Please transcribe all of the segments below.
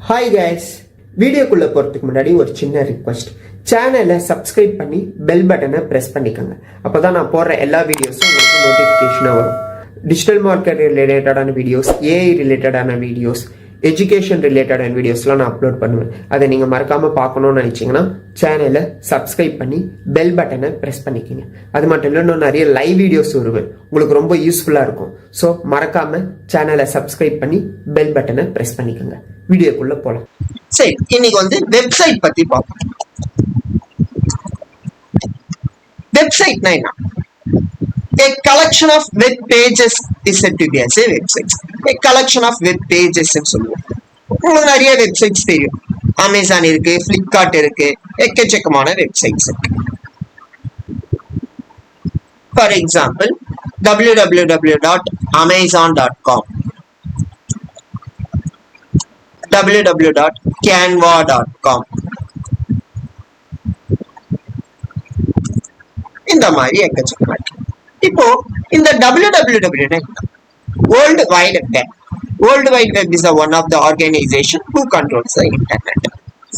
Hi guys, வீடியோக்குள்ளே போகிறதுக்கு முன்னாடி ஒரு சின்ன ரிக்வெஸ்ட். சேனலை சப்ஸ்கிரைப் பண்ணி பெல் பட்டனை ப்ரெஸ் பண்ணிக்கோங்க. அப்போ தான் நான் போடுற எல்லா வீடியோஸும் உங்களுக்கு நோட்டிஃபிகேஷனாக வரும். டிஜிட்டல் மார்க்கெட் ரிலேட்டடான வீடியோஸ், ஏஐ ரிலேட்டடான வீடியோஸ், எஜுகேஷன் ரிலேட்டடான வீடியோஸ்லாம் நான் அப்லோட் பண்ணுவேன். அதை நீங்கள் மறக்காமல் பார்க்கணுன்னு நினச்சிங்கன்னா சேனலை சப்ஸ்கிரைப் பண்ணி பெல் பட்டனை ப்ரெஸ் பண்ணிக்கோங்க. அது மட்டும் இல்லை, இன்னும் நிறைய லைவ் வீடியோஸ் வருவேன், உங்களுக்கு ரொம்ப யூஸ்ஃபுல்லாக இருக்கும். ஸோ மறக்காமல் சேனலை சப்ஸ்கிரைப் பண்ணி பெல் பட்டனை ப்ரெஸ் பண்ணிக்கோங்க. வீடியோக்குள்ளே போகலாம். சரி, இன்னைக்கு வந்து வெப்சைட் பற்றி பார்ப்போம். வெப்சைட்னா என்ன? A collection of web pages is said to be as a website. A collection of web pages ன்னு சொல்லுவோம். உங்களுக்கு நிறைய வெப்சைட்ஸ் தெரியும். அமேசான் இருக்கு, பிளிப்கார்ட் இருக்கு, எக்கச்சக்கமான வெப்சைட்ஸ் இருக்கு. ஃபார் எக்ஸாம்பிள் www.amazon.com, www.canva.com, இந்த மாதிரி எக்கச்சக்கமா இருக்கு. இப்போ இந்த www World Wide Web. World Wide Web is one of the organization who controls the internet.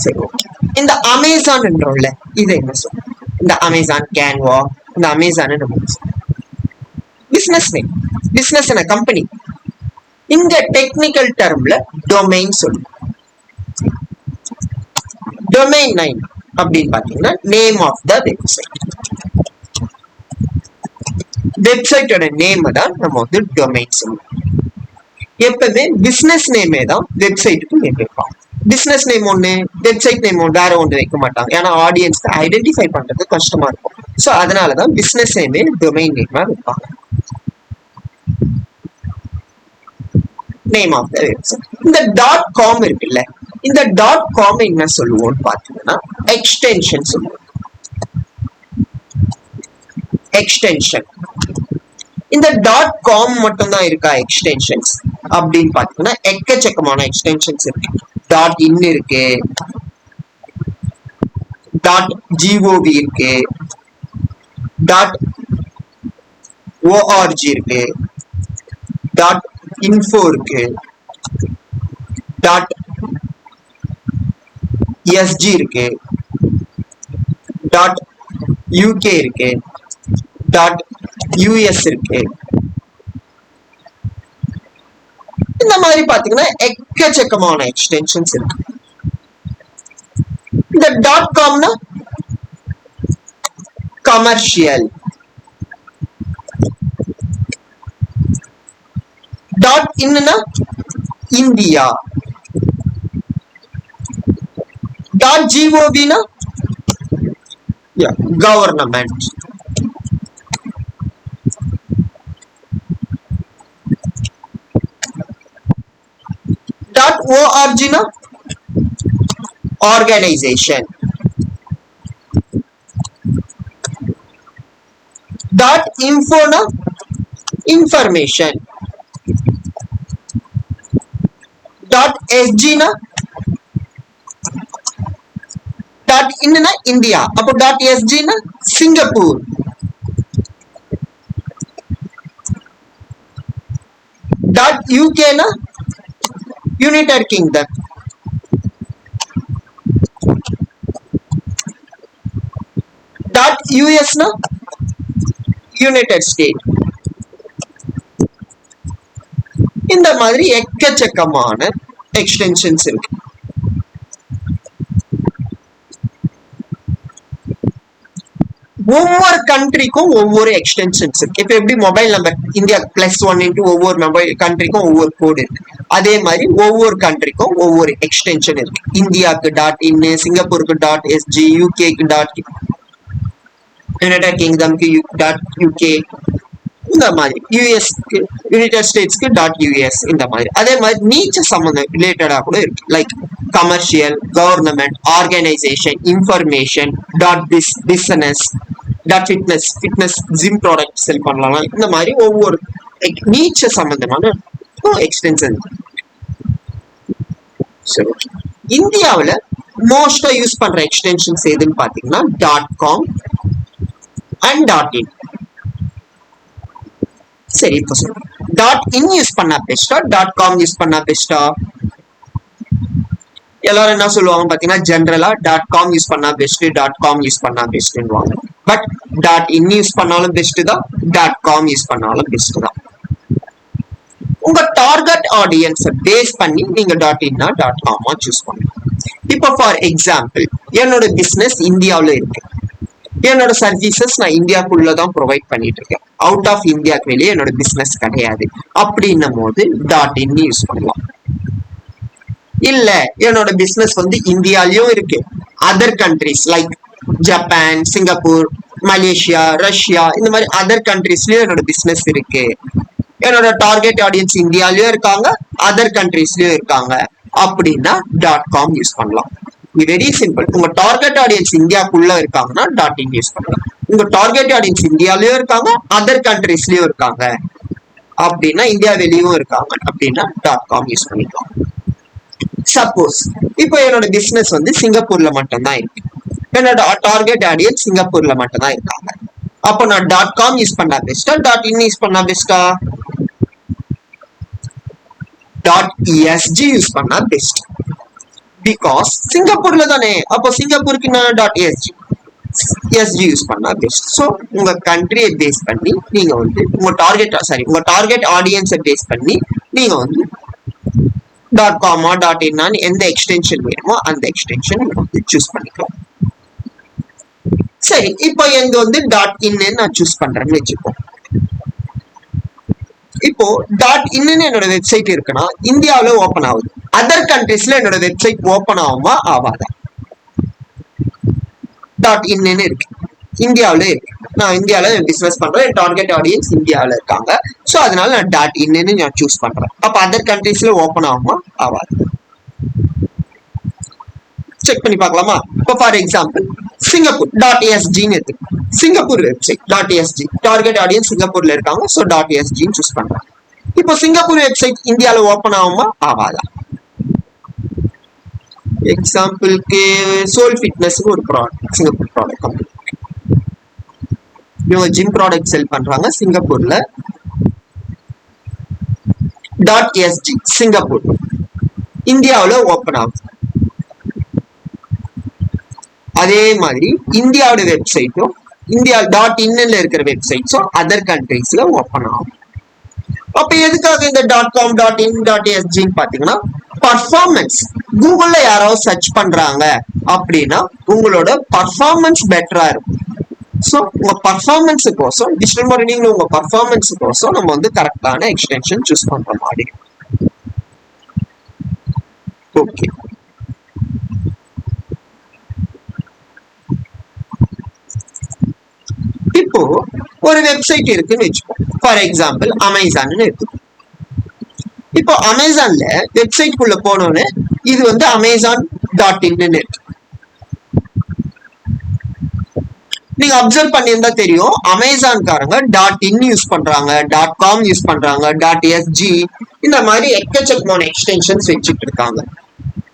சரி, ஓகே. இந்த அமேசான் என்றோம்ல, இது என்ன சொல்லும்? இந்த அமேசான், கேன்வா, இந்த அமேசான் பிசினஸ் நேம், பிசினஸ் என்ன கம்பெனி. இந்த டெக்னிக்கல் டர்ம்ல டொமைன் சொல்லும். டொமைன் நேம் அப்படின்னு பாத்தீங்கன்னா நேம் ஆஃப் த வெப்சைட். வெப்சைட்டோட நேம் தான் நம்ம வந்து டொமைன் சொல்லுவோம். எப்பவுமே பிசினஸ் நேமே தான் வெப்சைட்டுக்கு நேம் வைப்பாங்க. பிசினஸ் நேம் ஒண்ணு, வெப்சைட் நேம் ஒன்று, வேற ஒன்று வைக்க மாட்டாங்க. ஏன்னா ஆடியன்ஸ்க்கு ஐடென்டிஃபை பண்றது கஷ்டமா இருக்கும். ஸோ அதனாலதான் பிசினஸ் நேமே டொமைன் நேமா வைப்பாங்க. Name of the website. இந்த .com இருக்குல்ல, இந்த .com என்ன சொல்லுவோம்னு பாத்தீங்கன்னா எக்ஸ்டென்ஷன் சொல்லுவோம். எக்ஸ்டென்ஷன். இந்த .com மட்டும் தான் இருக்கா எக்ஸ்டென்ஷன்ஸ் அப்படின்னு பாத்தீங்கன்னா எக்கச்சக்கமான எக்ஸ்டென்ஷன்ஸ் இருக்கு. .in இருக்கு, .gov இருக்கு, .org இருக்கு, .info இருக்கு, .sg இருக்கு, .uk இருக்கு, .us இருக்கு. இந்த மாதிரி பாத்தீங்கன்னா எக்கச்சக்கமான எக்ஸ்டென்ஷன்ஸ் இருக்கு. இந்த .comனா கமர்ஷியல், .inனா இந்தியா, .govனா government, .org na organization, .info na information, .sg na .in na India, appo .sg na Singapore, .uk na United Kingdom, .us na United States. இந்த மாதிரி எக்கச்சக்கமான எக்ஸ்டென்ஷன்ஸ் இருக்கு. ஒவ்வொரு கண்ட்ரிக்கும் ஒவ்வொரு எக்ஸ்டென்ஷன்ஸ் இருக்கு. இப்ப எப்படி மொபைல் நம்பர் இந்தியா +1 ஒவ்வொரு மொபைல் கண்ட்ரிக்கும் ஒவ்வொரு கோடு இருக்கு, அதே மாதிரி ஒவ்வொரு கண்ட்ரிக்கும் ஒவ்வொரு எக்ஸ்டென்ஷன் இருக்கு. இந்தியாவுக்கு .in, சிங்கப்பூருக்கு .sg, யூகேக்கு யுனைடெட் கிங்டம்க்கு .uk, இந்த மாதிரி யூஎஸ்க்கு யுனைடெட் ஸ்டேட்ஸ்க்கு .us, இந்த மாதிரி. அதே மாதிரி நீச்ச சம்பந்தம் ரிலேட்டடா கூட இருக்கு. Like commercial, government, organisation, information, business, fitness, gym product sell பண்ணலாம். இந்த மாதிரி ஒவ்வொரு நீச்ச சம்பந்தமான எக்ஸ்டென்ஷன். இந்தியாவில் மோஸ்டா யூஸ் பண்ற எக்ஸ்டென்ஷன்ஸ் எதுன்னு பாத்தீங்கன்னா .com and .in. சரி, இப்போ சொல்லுங்க, .in யூஸ் பண்ணா பெஸ்டா, .com யூஸ் பண்ணா பெஸ்டா? எல்லாரும் என்ன சொல்லுவாங்க பாத்தீங்கன்னா ஜென்ரலா .com யூஸ் பண்ணா பெஸ்ட், .com யூஸ் பண்ணா பெஸ்ட்னுவாங்க. பட் .in யூஸ் பண்ணாலும் பெஸ்ட் தான், .com யூஸ் பண்ணாலும் பெஸ்ட் தான். உங்க டார்கெட் ஆடியன்ஸை பேஸ் பண்ணி நீங்க .in .com சூஸ் பண்ணலாம். இப்போ ஃபார் எக்ஸாம்பிள் என்னோட பிசினஸ் இந்தியாவில் இருக்கு, என்னோட சர்வீசஸ் நான் இந்தியாக்குள்ள தான் ப்ரொவைட் பண்ணிட்டு இருக்கேன், அவுட் ஆஃப் இந்தியாவுக்கு வெளியே என்னோட பிசினஸ் கிடையாது அப்படின்னும் போது .in யூஸ் பண்ணலாம். இல்ல என்னோட பிசினஸ் வந்து இந்தியாலயும் இருக்கு, other countries like Japan, Singapore, Malaysia, Russia இந்த மாதிரி அதர் கண்ட்ரிஸ்லயும் என்னோட பிசினஸ் இருக்கு, என்னோட டார்கெட் ஆடியன்ஸ் இந்தியாலயும் இருக்காங்க, அதர் கண்ட்ரிஸ்லயும் இருக்காங்க அப்படின்னா .com யூஸ் பண்ணலாம். Very simple. உங்க டார்கெட் ஆடியன்ஸ் இந்தியாக்குள்ள இருக்காங்கன்னா .in யூஸ் பண்ணலாம். உங்க டார்கெட் ஆடியன்ஸ் இந்தியாலயும் இருக்காங்க, அதர் கண்ட்ரிஸ்லயும் இருக்காங்க அப்படின்னா, இந்தியா வெளியும் இருக்காங்க அப்படின்னா .com யூஸ் பண்ணிக்கலாம். சப்போஸ் இப்போ என்னோட பிசினஸ் வந்து சிங்கப்பூர்ல மட்டும்தான் இருக்கு, என்னோட டார்கெட் ஆடியன்ஸ் சிங்கப்பூர்ல மட்டும்தான் இருக்காங்க, அப்போ நான் .com யூஸ் பண்ணா பெஸ்டா, .in யூஸ் பண்ணா பெஸ்டா? .esg யூஸ் பண்ணா பெஸ்ட். பிகாஸ் சிங்கப்பூர்ல தானே, அப்போ சிங்கப்பூருக்கு நான் .esg யூஸ் பண்ணா பெஸ்ட். ஸோ உங்க கண்ட்ரியை பேஸ் பண்ணி நீங்க வந்து உங்க டார்கெட் ஆடியன்ஸை பேஸ் பண்ணி நீங்க வந்து .com .in எந்த எக்ஸ்டென்ஷன் வேணுமோ அந்த எக்ஸ்டென்ஷன் வந்து சூஸ் பண்ணிக்கலாம். சரி, இப்போ எங்க வந்து .in நான் சூஸ் பண்றேன்னு வச்சுப்போம். இப்போ .in என்னோட வெப்சைட் இருக்குன்னா இந்தியாவில ஓபன் ஆகுது, அதர் கண்ட்ரீஸ்ல என்னோட வெப்சைட் ஓபன் ஆகுமா ஆகாதா? .in இருக்கு, இந்தியாவில இருக்கு, நான் இந்தியாவில பிசினஸ் பண்றேன், டார்கெட் ஆடியன்ஸ் இந்தியாவில இருக்காங்க, ஸோ அதனால நான் .in நான் சூஸ் பண்றேன். அப்ப அதர் கண்ட்ரீஸ்ல ஓபன் ஆகுமா ஆகாது? செக் பண்ணி பார்க்கலாமா? இப்போ ஃபார் எக்ஸாம்பிள் சிங்கப்பூர் .esg இருக்கு, Singapore website .esg, target audience சிங்கப்பூர்ல இருக்காங்க, ஸோ .esg சூஸ் பண்றேன். இப்போ சிங்கப்பூர் வெப்சைட் இந்தியாவில ஓபன் ஆகுமா ஆகாதா? எக்ஸாம்பிளுக்கு சோல் ஃபிட்னஸ் ஒரு ப்ராடக்ட், சிங்கப்பூர் ப்ராடக்ட் கம்பெனி, இவங்க ஜிம் ப்ராடக்ட் செல் பண்றாங்க சிங்கப்பூர்ல. .esg சிங்கப்பூர் இந்தியாவில ஓபன் ஆகும். அதே மாதிரி இந்தியாவோட வெப்சைட்டும் இந்தியா .in இருக்கிற வெப்சைட்ஸும் அதர் கண்ட்ரீஸ்ல ஓபன் ஆகும். அப்ப எதுக்காக இந்த .com .in .esg பாத்தீங்கன்னா பர்ஃபார்மன்ஸ், கூகுள்ல யாராவது சர்ச் பண்றாங்க அப்படின்னா உங்களோட பர்ஃபார்மன்ஸ் பெட்டரா இருக்கும். ஸோ உங்க பர்ஃபார்மன்ஸுக்கோசம் டிஜிட்டல் மார்க்கெட்டிங்ல உங்க பர்ஃபார்மன்ஸுக்கோசம் நம்ம வந்து கரெக்டான எக்ஸ்டென்ஷன் சூஸ் பண்ற மாதிரி. ஓகே, இப்போ ஒரு வெப்சைட் இருக்குன்னு வச்சுப்போம். ஃபார் எக்ஸாம்பிள் அமேசான் இருக்கு. இப்போ அமேசான்ல வெப்சைட் குள்ள போனோன்னு இது வந்து அமேசான் .in இருக்கு. நீங்க அப்சர்வ் பண்ணியிருந்தா தெரியும், அமேசான்காரங்க .in யூஸ் பண்றாங்க, .com யூஸ் பண்றாங்க, .sg இந்த மாதிரி எக்கச்சக்கமான எக்ஸ்டென்ஷன்ஸ் வச்சுட்டு இருக்காங்க.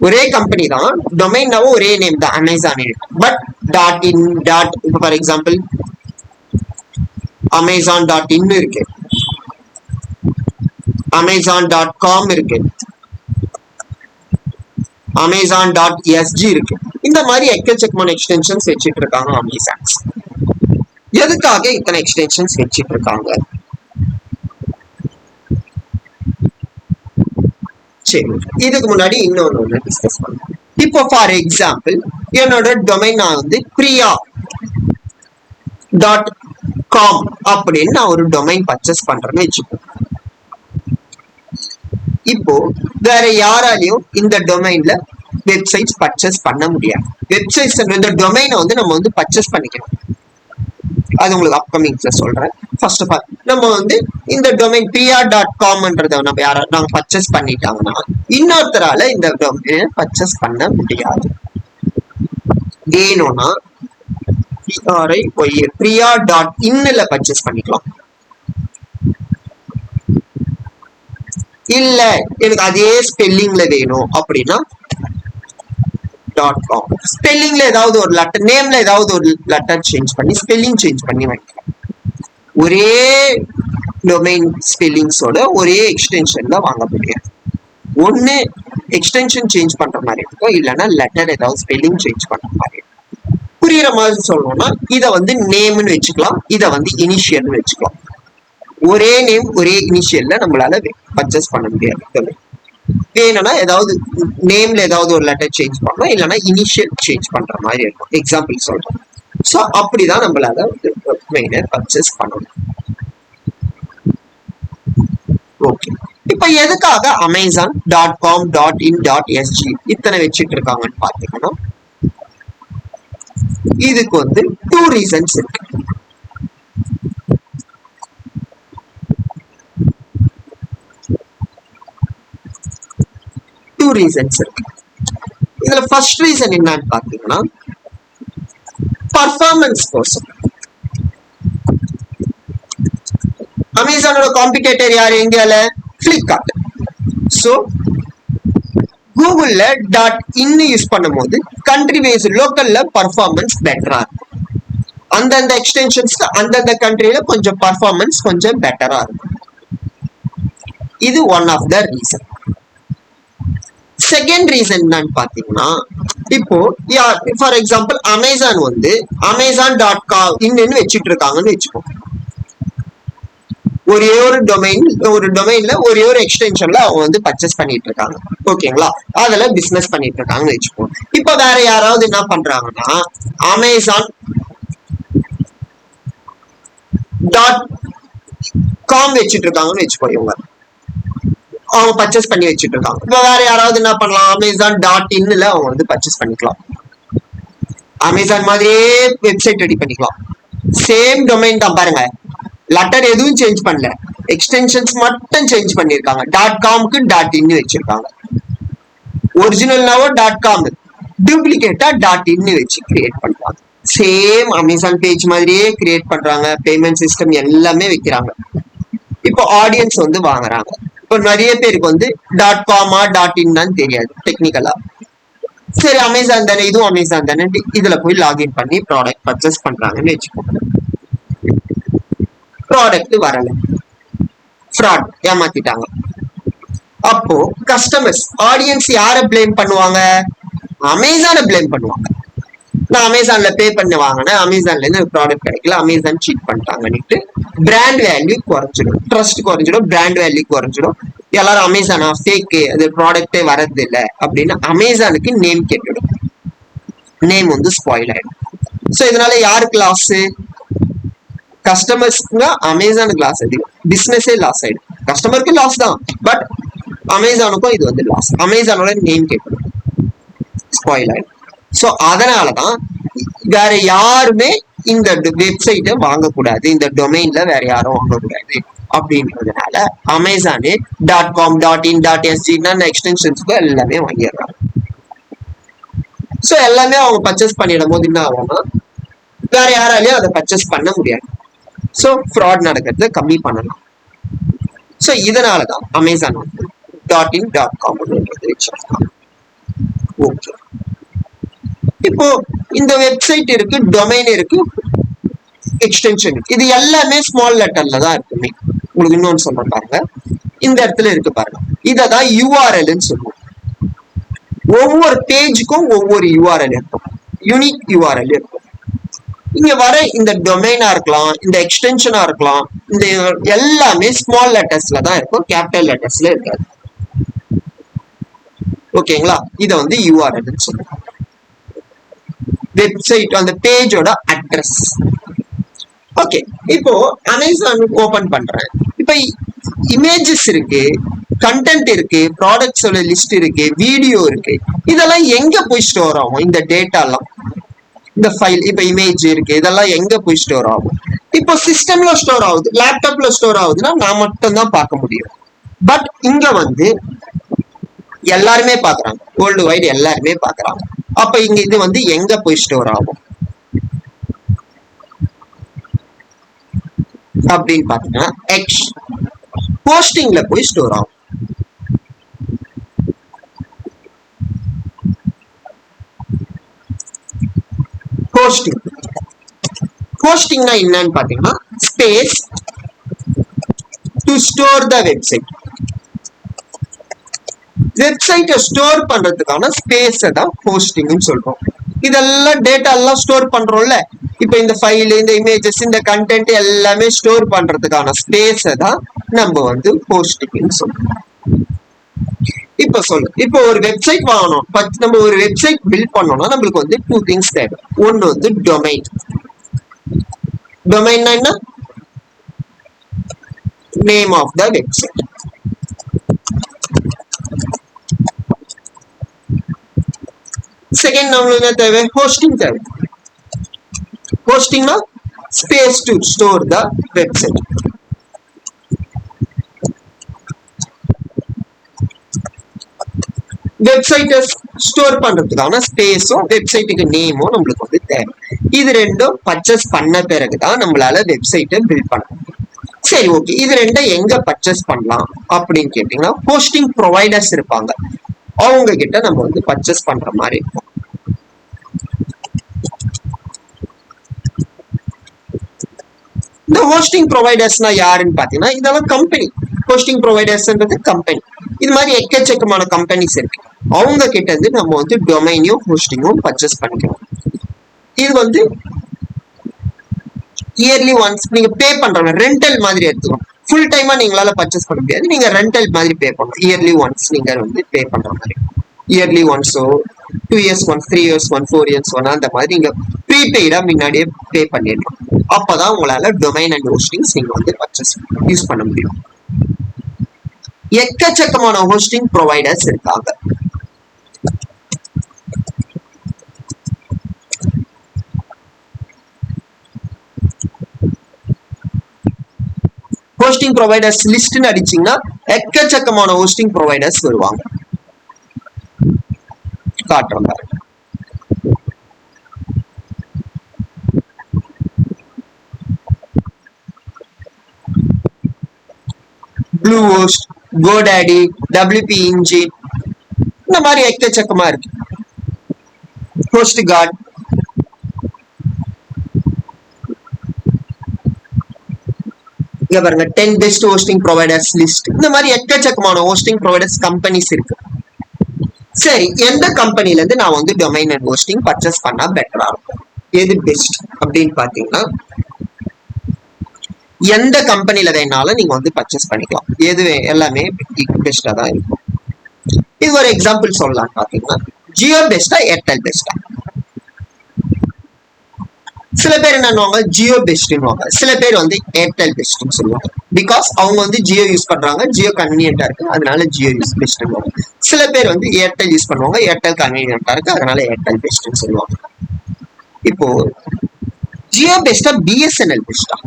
ஒரே கம்பெனி தான், டொமைனாவும் ஒரே நேம் தான் Amazon, but .in for example Amazon .in இருக்கு, அமேசான் .com இருக்கு, அமேசான் .sg இருக்கு. இந்த மாதிரி எக்கச்சக்கமான எக்ஸ்டென்ஷன்ஸ் வச்சுட்டு இருக்காங்க அமேசான். எதுக்காக இத்தனை எக்ஸ்டென்ஷன்ஸ் வச்சுட்டு இருக்காங்க? சரி, இதுக்கு முன்னாடி இன்னொன்னு டிஸ்கஸ் பண்ணலாம். இப்போ ஃபார் எக்ஸாம்பிள் என்னோட டொமைன் நான் வந்து priya.com அப்படின்னு நான் ஒரு டொமைன் பர்ச்சேஸ் பண்றேன்னு வச்சுக்கோங்க. இப்போ வேற யாராலையும் இந்த டொமைன்ல வெப்சைட்ஸ் பர்ச்சேஸ் பண்ண முடியாது. வெப்சைட்ஸ் இந்த டொமைனை வந்து நம்ம வந்து பர்ச்சேஸ் பண்ணிக்கணும். அது உங்களுக்கு அப்கமிங்ஸ்ல சொல்றேன். ஃபர்ஸ்ட் ஆஃப் ஆல் நம்ம வந்து இந்த டொமைன் priya.comன்றத நாங்க பர்ச்சேஸ் பண்ணிட்டாங்கன்னா இன்னொருத்தரால இந்த டொமைனை பர்ச்சேஸ் பண்ண முடியாது. வேணும்னா priya.inல பர்ச்சேஸ் பண்ணிக்கலாம். இல்ல எனக்கு அதே ஸ்பெல்லிங்ல வேணும் அப்படின்னா .com, ஸ்பெல்லிங்ல ஏதாவது ஒரு லெட்டர், நேம்ல ஏதாவது ஒரு லெட்டர் சேஞ்ச் பண்ணி ஸ்பெல்லிங் சேஞ்ச் பண்ணி வைக்கலாம். ஒரே டொமைன் ஸ்பெல்லிங்ஸோட ஒரே எக்ஸ்டென்ஷன்ல வாங்க முடியாது. ஒண்ணு எக்ஸ்டென்ஷன் சேஞ்ச் பண்ற மாதிரி இருக்கும், இல்லைன்னா லெட்டர் ஏதாவது ஸ்பெல்லிங் சேஞ்ச் பண்ற மாதிரி இருக்கும். புரியுற மாதிரி சொல்லணும்னா இதை வந்து நேம்னு வச்சுக்கலாம், இதை வந்து இனிஷியல்னு வச்சுக்கலாம். ஒரே நேம் ஒரே இனிஷியல்ல நம்மளால பர்ச்சேஸ் பண்ண முடியாது. வேணும்னா ஏதாவது நேம்ல ஏதாவது ஒரு லெட்டர் சேஞ்ச் பண்ணணும், இல்லைன்னா இனிஷியல் சேஞ்ச் பண்ற மாதிரி இருக்கும். எக்ஸாம்பிள் சொல்றேன். ஸோ அப்படிதான் நம்மளால மெயினை பர்ச்சேஸ் பண்ணணும். ஓகே, இப்ப எதுக்காக Amazon.com.in.sg இத்தனை வச்சுட்டு இருக்காங்கன்னு பாத்தீங்கன்னா இதுக்கு வந்து 2 ரீசன்ஸ் இருக்கு. இதுல ஃபர்ஸ்ட் ரீசன் என்னன்னு பாத்தீங்கன்னா பர்ஃபார்மன்ஸ் கோசம். அமேசானோட காம்படிட்டர் யாரு இந்தியால? Flipkart. சோ கூகுள்ல .in யூஸ் பண்ணும்போது கண்ட்ரி வைஸ் லோக்கல்ல பர்ஃபார்மன்ஸ் பெட்டரா இருக்கும். அந்தந்த எக்ஸ்டென்ஷன்ஸ்க்கு அந்தந்த கண்ட்ரியில கொஞ்சம் பர்ஃபார்மன்ஸ் கொஞ்சம் பெட்டரா இருக்கும். இது one of the reason. Second reason என்னன்னு பாத்தீங்கன்னா இப்போ ஃபார் எக்ஸாம்பிள் அமேசான் வந்து Amazon.com வச்சுட்டு இருக்காங்கன்னு வச்சுக்கோங்க. ஒரே ஒரு டொமைன்ல ஒரே ஒரு எக்ஸ்டென்ஷன்ல அவங்க வந்து பர்ச்சேஸ் பண்ணிட்டு இருக்காங்க. ஓகேங்களா, அதுல பிசினஸ் பண்ணிட்டு இருக்காங்கன்னு வச்சுக்கோங்க. இப்ப வேற யாராவது என்ன பண்றாங்கன்னா Amazon.com வச்சுட்டு இருக்காங்கன்னு வச்சுக்கோங்க. அவங்க பர்ச்சேஸ் பண்ணி வச்சுட்டு இருக்காங்க. இப்ப வேற யாராவது என்ன பண்ணலாம், Amazon.inல அவங்க வந்து பர்ச்சேஸ் பண்ணிக்கலாம். அமேசான் மாதிரியே வெப்சைட் ரெடி பண்ணிக்கலாம். சேம் டொமைன் தான் பாருங்க, லெட்டர் எதுவும் சேஞ்ச் பண்ணல, எக்ஸ்டென்ஷன்ஸ் மட்டும் சேஞ்ச் பண்ணிருக்காங்க. .comக்கு .in வச்சிருக்காங்க. ஒரிஜினல்னாவோ .com, டூப்ளிகேட்டா .in வச்சு கிரியேட் பண்றாங்க. சேம் அமேசான் பேஜ் மாதிரியே கிரியேட் பண்றாங்க. பேமெண்ட் சிஸ்டம் எல்லாமே வைக்கிறாங்க. இப்போ ஆடியன்ஸ் வந்து வாங்குறாங்க. இப்போ நிறைய பேருக்கு வந்து .com .in தெரியாது டெக்னிக்கலா. சரி அமேசான் தானே, இதுவும் அமேசான் தானே, இதுல போய் லாகின் பண்ணி ப்ராடக்ட் பர்ச்சேஸ் பண்றாங்கன்னு வச்சுக்கோங்க. ப்ராடக்ட் வரல, ஃப்ராட், ஏமாத்திட்டாங்க. அப்போ கஸ்டமர்ஸ் ஆடியன்ஸ் யாரை பிளேம் பண்ணுவாங்க? அமேசானை பிளேம் பண்ணுவாங்க. நான் அமேசான்ல பே பண்ணி வாங்கினேன், அமேசான்ல இருந்து ப்ராடக்ட் கிடைக்கல, அமேசான் சீட் பண்ணிட்டாங்கன்னுட்டு பிராண்ட் வேல்யூ குறைஞ்சிடும், ட்ரஸ்ட் குறைஞ்சிடும், பிராண்ட் வேல்யூ குறைஞ்சிடும். எல்லாரும் அமேசானா ஃபேக்கு, அது ப்ராடக்டே வரது இல்லை அப்படின்னு அமேசானுக்கு நேம் கெட்டுடும், நேம் வந்து ஸ்பாயில் ஆயிடும். ஸோ இதனால யாருக்கு லாஸ்? கஸ்டமர்ஸ்க்கு அமேசானுக்கு லாஸ் அதிகம், பிசினஸே லாஸ் ஆயிடும். கஸ்டமருக்கு லாஸ் தான், பட் அமேசானுக்கும் இது வந்து லாஸ். அமேசானோட நேம் கெட்டுடும், ஸ்பாயில் ஆயிடும். ஸோ அதனாலதான் வேற யாருமே இந்த வெப்சைட்டை வாங்கக்கூடாது, இந்த டொமைன்ல வேற யாரும் வாங்கக்கூடாது அப்படின்றதுனால அமேசானே .com .in .sg எக்ஸ்டென்ஷன்ஸ்க்கு எல்லாமே வாங்கிடுறாங்க. ஸோ எல்லாமே அவங்க பர்ச்சேஸ் பண்ணிடும் போது என்ன ஆகும்னா வேற யாராலையும் அதை பர்ச்சேஸ் பண்ண முடியாது. ஸோ ஃப்ராட் நடக்கிறத கம்மி பண்ணலாம். ஸோ இதனாலதான் அமேசான் வந்து .in .com வச்சிருக்காங்க. ஓகே, இப்போ இந்த வெப்சைட் இருக்கு, டொமைன் இருக்கு, எக்ஸ்டென்ஷன் இருக்கு. இது எல்லாமே ஸ்மால் லெட்டர்ல தான் இருக்குமே. உங்களுக்கு இன்னொன்னு சொல்ற பாருங்க, இந்த இடத்துல இருக்கு பாருங்க, இததான் யூஆர்எல்னு சொல்லுவோம். ஒவ்வொரு பேஜுக்கும் ஒவ்வொரு யூஆர்எல் இருக்கும், யூனிக் யூஆர்எல் இருக்கும். இங்க வர இந்த டொமைனா இருக்கலாம், இந்த எக்ஸ்டென்ஷனா இருக்கலாம், இந்த எல்லாமே ஸ்மால் லெட்டர்ஸ்ல தான் இருக்கும், கேபிட்டல் லெட்டர்ஸ்ல இருக்காது. ஓகேங்களா, இதை வந்து யூஆர்எல் சொல்லுவோம். வெப்சைட் அந்த பேஜோட அட்ரஸ். ஓகே, இப்போ அமேசான் ஓபன் பண்றேன். இப்போ இமேஜஸ் இருக்கு, கண்டென்ட் இருக்கு, ப்ராடக்ட்ஸோட லிஸ்ட் இருக்கு, வீடியோ இருக்கு. இதெல்லாம் எங்க போய் ஸ்டோர் ஆகும்? இந்த டேட்டாலாம், இந்த ஃபைல், இப்போ இமேஜ் இருக்கு, இதெல்லாம் எங்க போய் ஸ்டோர் ஆகும்? இப்போ சிஸ்டம்ல ஸ்டோர் ஆகுது, லேப்டாப்ல ஸ்டோர் ஆகுதுன்னா நான் மட்டும் தான் பார்க்க முடியும். பட் இங்க வந்து எல்லாருமே பாக்குறாங்க, வேர்ல்டு வைடு எல்லாருமே பாக்குறாங்க. அப்ப இங்க இது வந்து எங்க போய் ஸ்டோர் ஆகும் அப்படின்னு பாத்தீங்கன்னா போஸ்டிங்ல போய் ஸ்டோர் ஆகும். போஸ்டிங்னா என்னன்னு பாத்தீங்கன்னா space to store the website. வெப்சைட்டை ஸ்டோர் பண்றதுக்கான ஸ்பேஸை தான் ஹோஸ்டிங்னு சொல்றோம். இதெல்லாம் டேட்டா எல்லாம் ஸ்டோர் பண்றோம்ல, இப்போ இந்த ஃபைல், இந்த இமேஜஸ், இந்த கண்டென்ட் எல்லாமே ஸ்டோர் பண்றதுக்கான ஸ்பேஸை தான் நம்ம வந்து ஹோஸ்டிங்னு சொல்றோம். இப்ப சொல்லு, இப்போ ஒரு வெப்சைட் வாங்கணும், நம்ம ஒரு வெப்சைட் பில்ட் பண்ணோம்னா நம்மளுக்கு வந்து 2 things தேவை. ஒன்று வந்து டொமைன். டொமைன்னா என்ன? Name of the website. Second நம்மளுக்கு என்ன தேவை? ஹோஸ்டிங் தேவை. ஹோஸ்டிங்னா space to store the website. வெப்சைட்டை ஸ்டோர் பண்றதுக்கான ஸ்பேஸும் வெப்சைட்டுக்கு நேமும் நம்மளுக்கு வந்து தேவை. இது ரெண்டும் பர்ச்சேஸ் பண்ண பிறகுதான் நம்மளால வெப்சைட்டை பில்ட் பண்ண முடியும். சரி, ஓகே, இது ரெண்டும் எங்க பர்ச்சேஸ் பண்ணலாம் அப்படின்னு கேட்டீங்கன்னா, ஹோஸ்டிங் ப்ரொவைடர்ஸ் இருப்பாங்க, அவங்க கிட்ட நம்ம வந்து பர்ச்சேஸ் பண்ற மாதிரி இருக்கும். இந்த ஹோஸ்டிங் ப்ரொவைடர்ஸ்னா யாருன்னு பாத்தீங்கன்னா, இதெல்லாம் கம்பெனி. Hosting ப்ரொவைடர்ஸ்ன்றது company. இது மாதிரி எக்கச்சக்கமான கம்பெனிஸ் இருக்கு. அவங்க கிட்ட இருந்து நம்ம வந்து டொமைனையும் ஹோஸ்டிங்கும் பர்ச்சேஸ் பண்ணிக்கலாம். இது வந்து இயர்லி ஒன்ஸ் நீங்க பே பண்றவங்க ரெண்டல் மாதிரி எடுத்துக்கணும். ஃபுல் டைமா நீங்களால பர்ச்சேஸ் பண்ண முடியாது, நீங்க ரெண்டல் மாதிரி பே பண்ணணும். இயர்லி ஒன்ஸ் நீங்க வந்து பே பண்ற மாதிரி. இயர்லி ஒன்ஸோ 2 years once, 3 years once, 4 years once, அந்த மாதிரி நீங்க ப்ரீபெய்டா முன்னாடியே பே பண்ணிடணும். அப்பதான் உங்களால டொமைன் அண்ட் ஹோஸ்டிங்ஸ் நீங்க வந்து பர்ச்சேஸ் யூஸ் பண்ண முடியும். எக்கச்சக்கமான ஹோஸ்டிங் ப்ரொவைடர்ஸ் இருக்காங்க. ஹோஸ்டிங் ப்ரொவைடர்ஸ் லிஸ்ட்னு அடிச்சீங்கன்னா எக்கச்சக்கமான ஹோஸ்டிங் ப்ரொவைடர்ஸ் வருவாங்க. காட்டுறோம் பாருங்க. ப்ளூஹோஸ்ட், கோடாடி, WP Engine, இந்த மாதிரி எக்கச்சக்கமா இருக்கு. ஹோஸ்ட் கார்ட், இங்க பாருங்க 10 பெஸ்ட் ஹோஸ்டிங் ப்ரொவைடர்ஸ் லிஸ்ட். இந்த மாதிரி எக்கச்சக்கமான ஹோஸ்டிங் ப்ரொவைடர்ஸ் கம்பெனிஸ் இருக்கு. சரி, எந்த கம்பெனில இருந்து நான் வந்து டொமைன் அண்ட் ஹோஸ்டிங் பர்ச்சேஸ் பண்ணா பெட்டரா இருக்கும், எது பெஸ்ட் அப்படின்னு பாத்தீங்கன்னா, எந்த கம்பெனில வேணாலும் நீங்க வந்து பர்ச்சேஸ் பண்ணிக்கலாம். எது எல்லாமே பெஸ்டா தான் இருக்கும். இது ஒரு எக்ஸாம்பிள் சொல்லலாம் பாத்தீங்கன்னா, ஜியோ பெஸ்டா ஏர்டெல் பெஸ்டா? சில பேர் என்னன்னுவாங்க ஜியோ பெஸ்ட்னுவாங்க, சில பேர் வந்து ஏர்டெல் பெஸ்ட்னு சொல்லுவாங்க. பிகாஸ் அவங்க வந்து ஜியோ யூஸ் பண்றாங்க, ஜியோ கன்வீனியன்டா இருக்கு, அதனால ஜியோ யூஸ் பெஸ்ட்னுவாங்க. சில பேர் வந்து ஏர்டெல் யூஸ் பண்ணுவாங்க, ஏர்டெல் கன்வீனியன்டா இருக்கு, அதனால ஏர்டெல் பெஸ்ட்னு சொல்லுவாங்க. இப்போ ஜியோ பெஸ்டா பிஎஸ்என்எல் பெஸ்டா?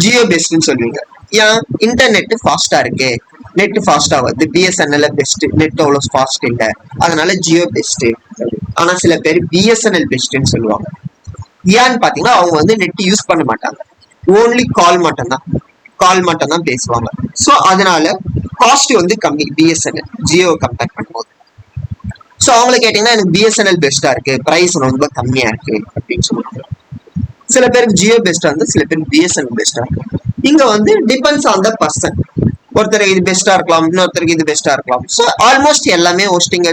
ஜியோ பெஸ்ட்னு சொல்லுவீங்க. ஏன்? இன்டர்நெட் ஃபாஸ்டா இருக்கு, நெட் ஃபாஸ்டா வருது. பிஎஸ்என்எல் பெஸ்ட், நெட் அவ்வளவு ஃபாஸ்ட் இல்ல, அதனால ஜியோ பெஸ்ட். ஆனா சில பேர் பிஎஸ்என்எல் பெஸ்ட்னு சொல்லுவாங்க. ஏன்னு பாத்தீங்கன்னா, அவங்க வந்து நெட் யூஸ் பண்ண மாட்டாங்க, ஓன்லி கால் மட்டும் தான் பேசுவாங்க. ஸோ அதனால காஸ்ட் வந்து கம்மி பிஎஸ்என்எல் ஜியோ கம்பேர் பண்ணும்போது. ஸோ அவங்களை கேட்டீங்கன்னா எனக்கு பிஎஸ்என்எல் பெஸ்டா இருக்கு, பிரைஸ் ரொம்ப கம்மியா இருக்கு அப்படின்னு சொல்லுவாங்க. சில பேருக்கு ஜியோ பெஸ்டா இருந்து, சில பேருக்கு பிஎஸ்என்எல் பெஸ்டா இருக்கும். இங்க வந்து டிபெண்ட்ஸ் ஆன் த பர்சன். ஒருத்தருக்கு இது பெஸ்டா இருக்கலாம், இன்னொருத்தருக்கு இது பெஸ்டா இருக்கலாம். ஸோ ஆல்மோஸ்ட் எல்லாமே ஹோஸ்டிங்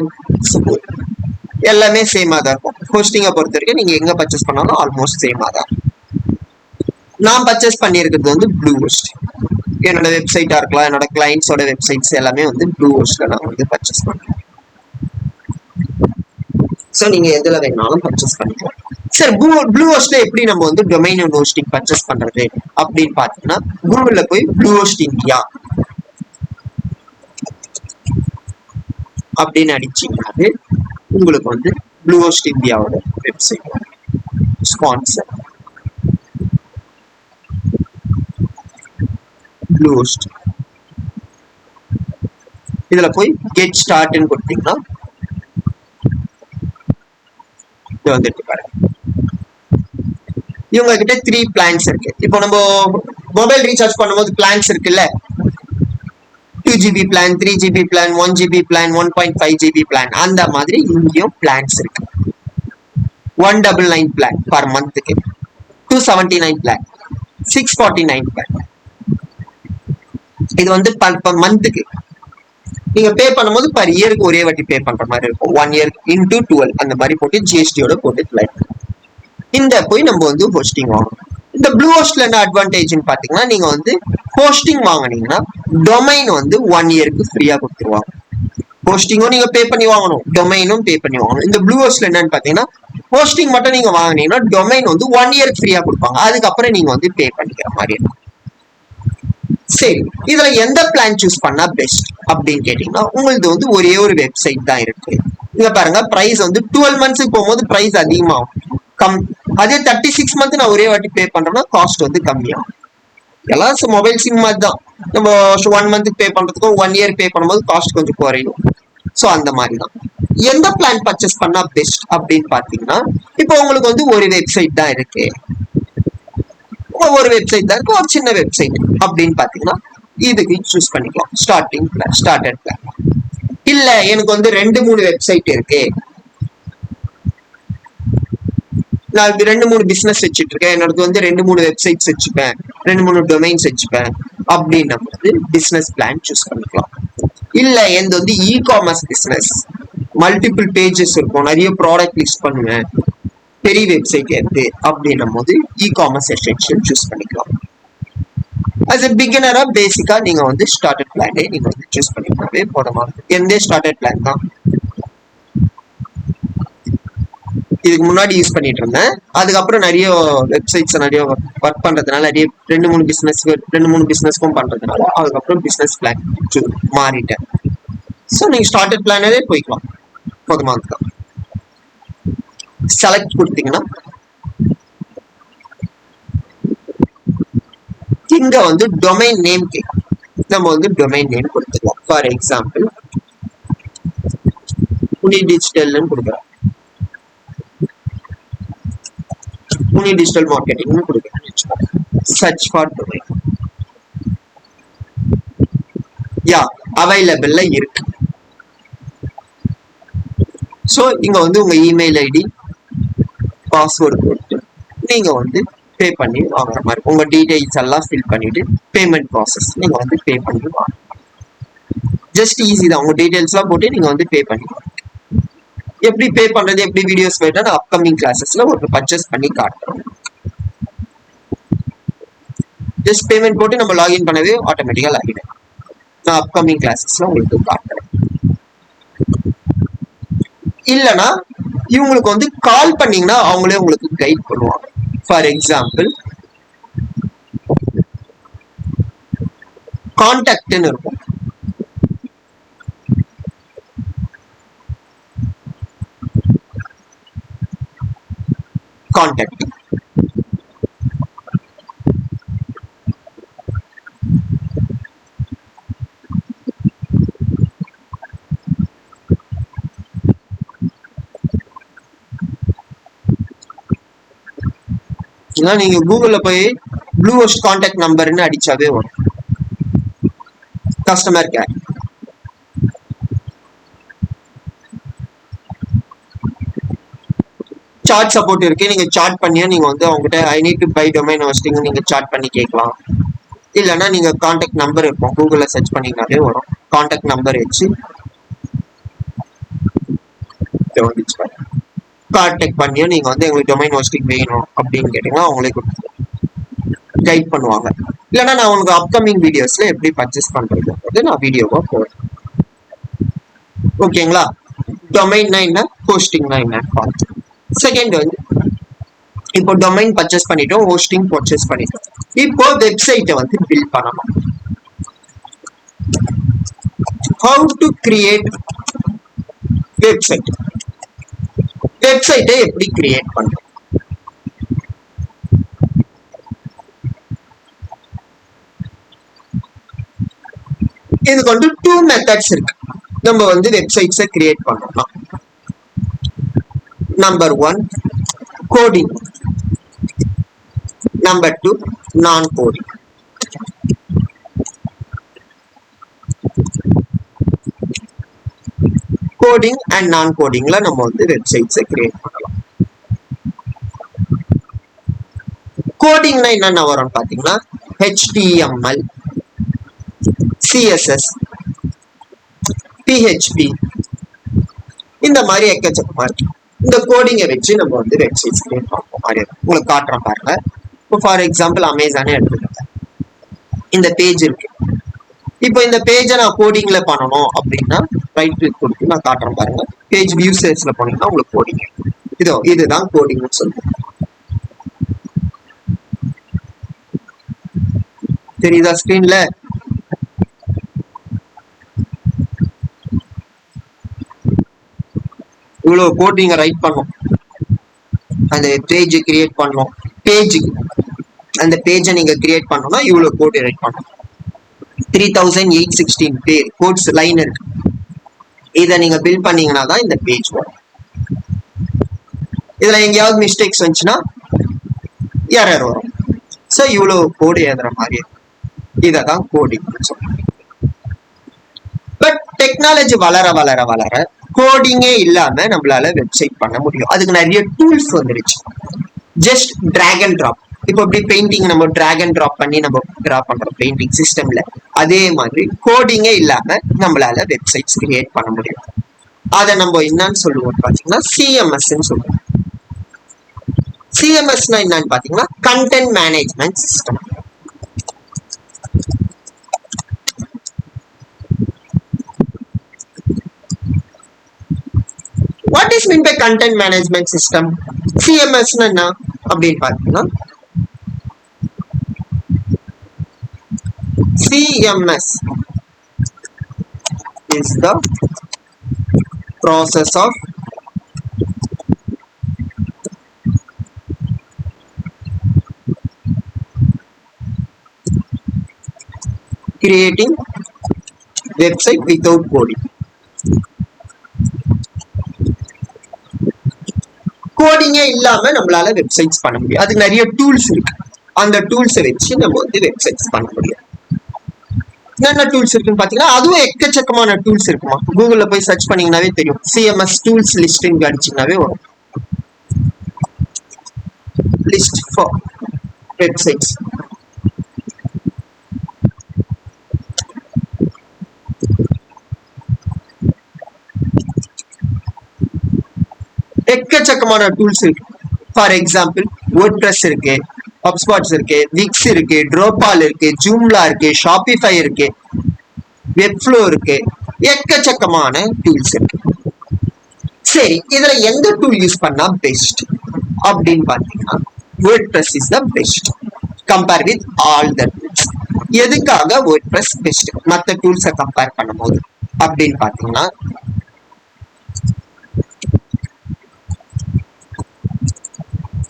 எல்லாமே சேமா தான் இருக்கும். ஹோஸ்டிங்கை பொறுத்த வரைக்கும் நீங்க எங்க பர்ச்சேஸ் பண்ணாலும் ஆல்மோஸ்ட் சேமா தான். நான் பர்ச்சேஸ் பண்ணியிருக்கிறது வந்து ப்ளூஹோஸ்ட். என்னோட வெப்சைட்டா இருக்கலாம், என்னோட கிளைண்ட்ஸோட வெப்சைட்ஸ் எல்லாமே வந்து ப்ளூஹோஸ்ட்ல நான் வந்து பர்ச்சேஸ் பண்றேன். ஸோ நீங்க எதுல வேணாலும் பர்ச்சேஸ் பண்ணிக்கலாம். சரி, ப்ளூஹோஸ்ட்ல எப்படி நம்ம வந்து டொமைன் அண்ட் ஹோஸ்டிங் பர்ச்சேஸ் பண்றது அப்படின்னு பாத்தீங்கன்னா, கூகுள்ல போய் ப்ளூஹோஸ்ட் இந்தியா அப்படின்னு அடிச்சீங்கன்னா உங்களுக்கு வந்து ப்ளூஹோஸ்ட் இந்தியாவோட வெப்சைட் ஸ்பான்சர் ப்ளூஹோஸ்ட். இதுல போய் கெட் ஸ்டார்ட்னு கொடுத்தீங்கன்னா இது வந்துட்டு பாருங்க. இவங்க கிட்ட 3 பிளான்ஸ் இருக்கு. இப்போ நம்ம மொபைல் ரீசார்ஜ் பண்ணும்போது பிளான்ஸ் இருக்குல்ல, 2GB plan, 3GB plan, 1GB plan, 1.5 GB plan, அந்த மாதிரி இங்கேயும் பிளான்ஸ் இருக்கு. 199 பிளான் பர் மந்த்துக்கு, 279 பிளான், 649 பிளான். இது வந்து மந்த்துக்கு நீங்க பே பண்ணும்போது பர் இயருக்கு ஒரே வாட்டி பே பண்ற மாதிரி இருக்கும். 1 இயர் இன்டூ 12 அந்த மாதிரி போட்டு ஜிஎஸ்டியோட போட்டு கிளைம். இந்த போய் நம்ம வந்து ஹோஸ்டிங் வாங்கணும். இந்த ப்ளூ ஹோஸ்ட்ல என்ன அட்வான்டேஜ்னு பாத்தீங்கன்னா, நீங்க வந்து ஹோஸ்டிங் வாங்கினீங்கன்னா டொமைன் வந்து 1 இயருக்கு ஃப்ரீயா கொடுத்துருவாங்க. ஹோஸ்டிங்கும் நீங்க பே பண்ணி வாங்கணும், டொமைனும் பே பண்ணி வாங்கணும். இந்த ப்ளூ ஹோஸ்ட்ல என்னன்னு பாத்தீங்கன்னா, ஹோஸ்டிங் மட்டும் நீங்க வாங்கினீங்கன்னா டொமைன் வந்து 1 இயருக்கு ஃப்ரீயா கொடுப்பாங்க. அதுக்கப்புறம் நீங்க வந்து பே பண்ணிக்கிற மாதிரி இருக்கும். சரி, இதுல எந்த பிளான் சூஸ் பண்ணா பெஸ்ட் அப்படின்னு கேட்டீங்கன்னா, உங்களுக்கு வந்து ஒரே ஒரு வெப்சைட் தான் இருக்கு. இங்க பாருங்க, பிரைஸ் வந்து 12 மந்த்ஸ்க்கு போகும்போது பிரைஸ் அதிகமாகும். அதே 36 மந்த் நான் ஒரே வாட்டி பே பண்றேன்னா காஸ்ட் வந்து கம்மியாகும். எல்லாம் மொபைல் சிம் மாதிரி தான். நம்ம 1 மந்த்துக்கு பே பண்றதுக்கும் 1 இயர் பே பண்ணும்போது காஸ்ட் கொஞ்சம் குறையும். ஸோ அந்த மாதிரி தான். எந்த பிளான் பர்ச்சேஸ் பண்ணா பெஸ்ட் அப்படின்னு பாத்தீங்கன்னா, இப்போ உங்களுக்கு வந்து ஒரு வெப்சைட் தான் இருக்கு, ஒரு வெப்சைட் தான் இருக்கு, ஒரு சின்ன வெப்சைட் அப்படின்னு பாத்தீங்கன்னா இதுக்கு சூஸ் பண்ணிக்கலாம் ஸ்டார்டட் பிளான். இல்ல எனக்கு வந்து 2-3 வெப்சைட் இருக்கு, நான் 2-3 பிசினஸ் வச்சுட்டு இருக்கேன், என்னோட வந்து 2-3 வெப்சைட்ஸ் வச்சுப்பேன், 2-3 டொமைன்ஸ் வச்சுப்பேன் அப்படின்னு வந்து பிசினஸ் பிளான் சூஸ் பண்ணிக்கலாம். இல்ல எந்த வந்து e commerce business, multiple pages இருக்கும், நிறைய ப்ராடக்ட் லிஸ்ட் பண்ணுவேன், பெரிய வெப்சைட் இருக்கு அப்படின்னும் போது இ காமர்ஸ் எக்ஸ்டென்ஷன் சூஸ் பண்ணிக்கலாம். அஸ் எ பிகினரா பேசிக்கா நீங்க வந்து ஸ்டார்டட் பிளானே நீங்க வந்து சூஸ் பண்ணிக்கவே போதுமா. எந்த ஸ்டார்டட் பிளான் தான் இதுக்கு முன்னாடி யூஸ் பண்ணிட்டு இருந்தேன். அதுக்கப்புறம் நிறைய வெப்சைட்ஸ் நிறைய ஒர்க் பண்றதுனால நிறைய 2-3 பிசினஸ்க்கும் பண்றதுனால அதுக்கப்புறம் பிசினஸ் பிளான் மாறிட்டேன். ஸோ நீங்க ஸ்டார்டட் பிளானே போய்க்கலாம், போதுமா. அதுதான் செலக்ட் கொடுத்தீங்கன்னா இங்க வந்து டொமைன் நேம் கேட்கும். நம்ம வந்து டொமைன் நேம் கொடுத்துக்கலாம். ஃபார் எக்ஸாம்பிள் உனி டிஜிட்டல்னு கொடுக்குறோம், உனி டிஜிட்டல் மார்க்கெட்டிங்னு கொடுக்குறோம். சர்ச் ஃபார் டொமைன், யா அவைலபிள்ல இருக்கு. ஸோ இங்க வந்து உங்க இமெயில் ஐடி பாஸ்வேர்டு போட்டு நீங்க வந்து பே பண்ணி வாங்குற மாதிரி, உங்க டீடைல்ஸ் எல்லாம் ஃபில் பண்ணிட்டு பேமெண்ட் ப்ராசஸ் நீங்க வந்து பே பண்ணி வாங்க. ஜஸ்ட் ஈஸி தான். உங்க டீடைல்ஸ் எல்லாம் போட்டு நீங்க வந்து பே பண்ணி எப்படி பே பண்றது, எப்படி வீடியோஸ் போயிட்டா நான் அப்கமிங் கிளாஸஸ்ல ஒரு பர்ச்சேஸ் பண்ணி காட்டுறேன். ஜஸ்ட் பேமெண்ட் போட்டு நம்ம லாகின் பண்ணவே ஆட்டோமேட்டிக்கா லாகின். நான் அப்கமிங் கிளாஸஸ்ல உங்களுக்கு காட்டுறேன். இல்லைன்னா இவங்களுக்கு வந்து கால் பண்ணீங்கன்னா அவங்களே உங்களுக்கு கைட் பண்ணுவாங்க. ஃபார் எக்ஸாம்பிள் கான்டாக்ட்னு இருக்கும், கான்டாக்ட் நீங்க கூகுள்ல போய் ப்ளூ ஹோஸ்ட் கான்டாக்ட் நம்பர்னு அடிச்சாவே வரும். கஸ்டமர் கேர், சார்ட் சப்போர்ட் இருக்கு. நீங்க சார்ட் பண்ணியா நீங்க வந்து அவங்ககிட்ட I need to buy domain hosting நீங்க சார்ட் பண்ணி கேட்கலாம். இல்லைன்னா நீங்க கான்டாக்ட் நம்பர் இருக்கும், கூகுள்ல சர்ச் பண்ணீங்கனாலே வரும். கான்டாக்ட் நம்பர் வச்சு கான்டாக்ட் பண்ணியும் நீங்க வந்து எங்களுக்கு டொமைன் ஹோஸ்டிங் வேணும் அப்படின்னு கேட்டீங்கன்னா அவங்களே கைட் பண்ணுவாங்க. இல்லைன்னா நான் உங்களுக்கு அப்கமிங் வீடியோஸ்ல எப்படி பர்ச்சேஸ் பண்றது நான் வீடியோவா போடுறேன். ஓகேங்களா. டொமைன்னா என்ன, ஹோஸ்டிங்னா என்னன்னு பார்த்து. செகண்ட் வந்து இப்போ டொமைன் பர்ச்சேஸ் பண்ணிட்டோம், ஹோஸ்டிங் பர்ச்சேஸ் பண்ணிட்டோம். இப்போ வெப்சைட்டை வந்து பில்ட் பண்ணணும். ஹவு டு கிரியேட் வெப்சைட், வெப்சைட்டை எப்படி கிரியேட் பண்றோம். இதுக்கு வந்து 2 மெத்தட்ஸ் இருக்கு நம்ம வந்து வெப்சைட்ஸை கிரியேட் பண்ணலாம். நம்பர் 1 கோடிங், நம்பர் 2 நான் கோடிங். கோடிங் அண்ட் நான் கோடிங்ல நம்ம வந்து வெப்சைட்ஸை கிரியேட் பண்ணலாம். கோடிங்னா என்னென்ன வரும்னு பாத்தீங்கன்னா HTML, CSS, PHP, இந்த மாதிரி எக்கச்சக்கமா இருக்கு. இந்த கோடிங்கை வச்சு நம்ம வந்து வெப்சைட்ஸ் கிரியேட் பண்ணுற மாதிரி இருக்கும். உங்களுக்கு காட்டுறேன் பாருங்க. இப்போ ஃபார் எக்ஸாம்பிள் அமேசானே எடுத்துக்கோங்க. இந்த பேஜ் இருக்கு. இப்போ இந்த பேஜை நான் கோடிங்ல பண்ணணும் அப்படின்னா ரைட் கிளிக் கொடுத்து நான் காட்டுறேன் பாருங்க. பேஜ் வியூ சர்ச்ல போனீங்கன்னா உங்களுக்கு கோடிங் இதுதான் கோடிங்னு சொல்லுவோம். தெரியுதா ஸ்கிரீன்ல? இவ்வளவு கோட் நீங்க ரைட் பண்ணும். அந்த பேஜ் கிரியேட் பண்ணணும். அந்த பேஜை நீங்க கிரியேட் பண்ணணும்னா இவ்வளவு கோட் ரைட் பண்ணணும். 3816 பேர் கோட்ஸ் லைன் இருக்கு. இதை நீங்க பில்ட் பண்ணீங்கன்னா தான் இந்த பேஜ் வரும். இதுல எங்கேயாவது மிஸ்டேக்ஸ் வந்துச்சுன்னா எரர் வரும். ஸோ இவ்வளவு கோடு எழுதுற மாதிரி இதான் கோடிங். பட் டெக்னாலஜி வளர வளர வளர கோடிங்கே இல்லாம நம்மளால வெப்சைட் பண்ண முடியும். அதுக்கு நிறைய டூல்ஸ் வந்துருச்சு. Just drag and drop. இப்போ இப்படி பெயிண்டிங் நம்ம டிராக் அண்ட் டிராப் பண்ணி நம்ம டிரா பண்றோம் பெயிண்டிங் சிஸ்டம்ல. அதே மாதிரி கோடிங்கே இல்லாம நம்மளால வெப்சைட்ஸ் கிரியேட் பண்ண முடியும். அதை நம்ம என்னன்னு சொல்லுவோம் பாத்தீங்கன்னா சிஎம்எஸ் சொல்லுவோம். சிஎம்எஸ்னா என்னன்னு பாத்தீங்கன்னா content management system. What is mean by content management system? CMS என்ன அப்படின்னு பாத்தீங்கன்னா CMS is the process of creating website without coding. கோடிங்கே இல்லாம நம்மளால வெப்சைட்ஸ் பண்ண முடியும். அதுக்கு நிறைய டூல்ஸ் இருக்கு. அந்த டூல்ஸை வச்சு நம்ம வந்து வெப்சைட்ஸ் பண்ண முடியும். என்னென்ன டூல்ஸ் இருக்குன்னு பாத்தீங்கன்னா அதுவும் எக்கச்சக்கமான டூல்ஸ் இருக்குமா. கூகுள்ல போய் சர்ச் பண்ணீங்கன்னாவே தெரியும். CMS டூல்ஸ் லிஸ்ட் அடிச்சீங்கன்னாவே வரும். List for websites. எக்கச்சக்கமான டூல்ஸ் இருக்கு. ஃபார் எக்ஸாம்பிள் WordPress இருக்கு, HubSpot இருக்கு, Wix இருக்கு, Drupal இருக்கு, Joomla இருக்கு, Shopify இருக்கு, Webflow இருக்கு, எக்கச்சக்கமான டூல்ஸ் இருக்கு. சரி, இதுல எந்த டூல் யூஸ் பண்ணா பெஸ்ட் அப்படின்னு பாத்தீங்கன்னா WordPress is the best compare with all the tools. எதுக்காக WordPress பெஸ்ட் மற்ற டூல்ஸை கம்பேர் பண்ணும்போது அப்படின்னு பாத்தீங்கன்னா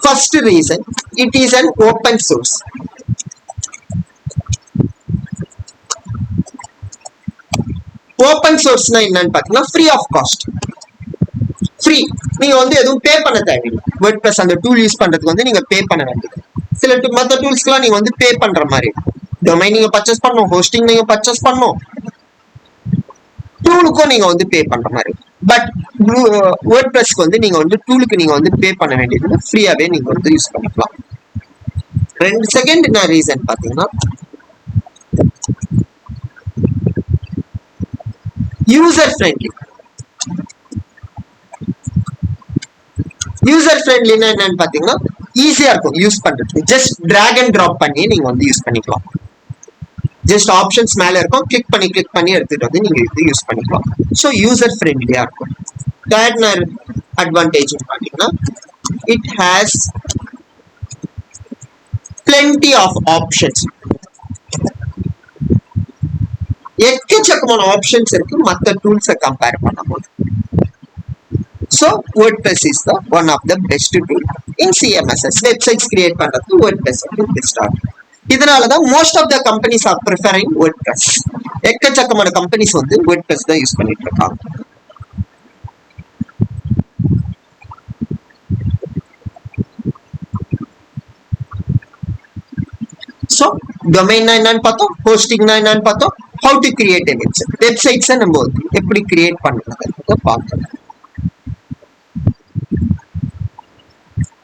first reason, it is an open source. Open source na என்னன்னு பாத்தீங்கன்னா free of cost. Free. நீங்க வந்து எதுவும் பே பண்ண தேவையில்லை. WordPress அந்த டூல் யூஸ் பண்றதுக்கு வந்து நீங்க பே பண்ண வேண்டியது. சில மற்ற டூல்ஸ்க்குலாம் நீங்க வந்து பே பண்ற மாதிரி. டொமைன் நீங்க பர்ச்சேஸ் பண்ணணும், ஹோஸ்டிங் நீங்க பர்ச்சேஸ் பண்ணணும், டூலுக்கும் நீங்க வந்து பே பண்ற மாதிரி. பட் WordPressக்கு வந்து நீங்க வந்து டூலுக்கு நீங்க வந்து பே பண்ண வேண்டியது, ஃப்ரீயாவே நீங்க வந்து யூஸ் பண்ணிக்கலாம். செகண்ட் என்ன ரீசன் பாத்தீங்கன்னா யூசர் ஃப்ரெண்ட்லி. யூசர் ஃப்ரெண்ட்லினா என்னன்னு பாத்தீங்கன்னா ஈஸியா இருக்கும் யூஸ் பண்றதுக்கு. ஜஸ்ட் டிராக் அண்ட் டிராப் பண்ணி நீங்க வந்து யூஸ் பண்ணிக்கலாம். ஜஸ்ட் ஆப்ஷன்ஸ் மேல இருக்கும், கிளிக் பண்ணி எடுத்துட்டு வந்து நீங்க இது யூஸ் பண்ணிக்கலாம். ஸோ யூசர் ஃப்ரெண்ட்லியா இருக்கும். தேர்ட் அட்வான்டேஜ் பாத்தீங்கன்னா it has plenty of options. எக்கச்சக்கமான ஆப்ஷன்ஸ் இருக்கு மற்ற டூல்ஸை கம்பேர் பண்ணும்போது. So WordPress is the one of the best tool in CMSS. Websites create பண்றதுக்கு WordPress வந்து பெஸ்டா இருக்கும். இதனாலதான் most of the companies are preferring WordPress. எக்கச்சக்கமான கம்பெனிஸ் வந்து WordPress தான் யூஸ் பண்ணிட்டு இருக்காங்க. ஸோ டொமைன்னா என்னன்னு பார்த்தோம், ஹோஸ்டிங்னா என்னன்னு பார்த்தோம், how to create a website. வெப்சைட்ஸை நம்ம வந்து எப்படி கிரியேட் பண்ணுறதை பார்க்கணும்.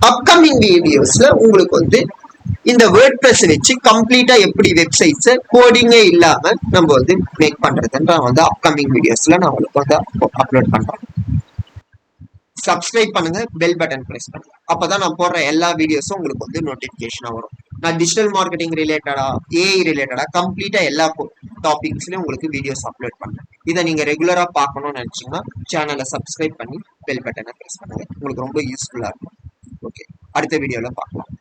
அப்கமிங் வீடியோஸ்ல உங்களுக்கு வந்து இந்த வேர்ட் பிளஸ் வச்சு கம்ப்ளீட்டா எப்படி வெப்சைட்ஸ் கோடிங்கே இல்லாம நம்ம வந்து மேக் பண்றதுன்ற வந்து அப்கமிங் வீடியோஸ்ல நான் உங்களுக்கு வந்து அப்லோட் பண்றேன். சப்ஸ்கிரைப் பண்ணுங்க, பெல் பட்டன் பிரஸ் பண்ணுங்க. அப்பதான் நான் போடுற எல்லா வீடியோஸும் உங்களுக்கு வந்து நோட்டிபிகேஷனா வரும். நான் டிஜிட்டல் மார்க்கெட்டிங் ரிலேட்டடா, ஏஐ ரிலேட்டடா கம்ப்ளீட்டா எல்லா டாபிக்ஸ்லயும் உங்களுக்கு வீடியோஸ் அப்லோட் பண்றேன். இதை நீங்க ரெகுலரா பார்க்கணும்னு நினைச்சீங்கன்னா சேனலை சப்ஸ்கிரைப் பண்ணி பெல் பட்டனை பிரஸ் பண்ணுங்க. உங்களுக்கு ரொம்ப யூஸ்ஃபுல்லா இருக்கும். ஓகே, அடுத்த வீடியோல பார்க்கலாம்.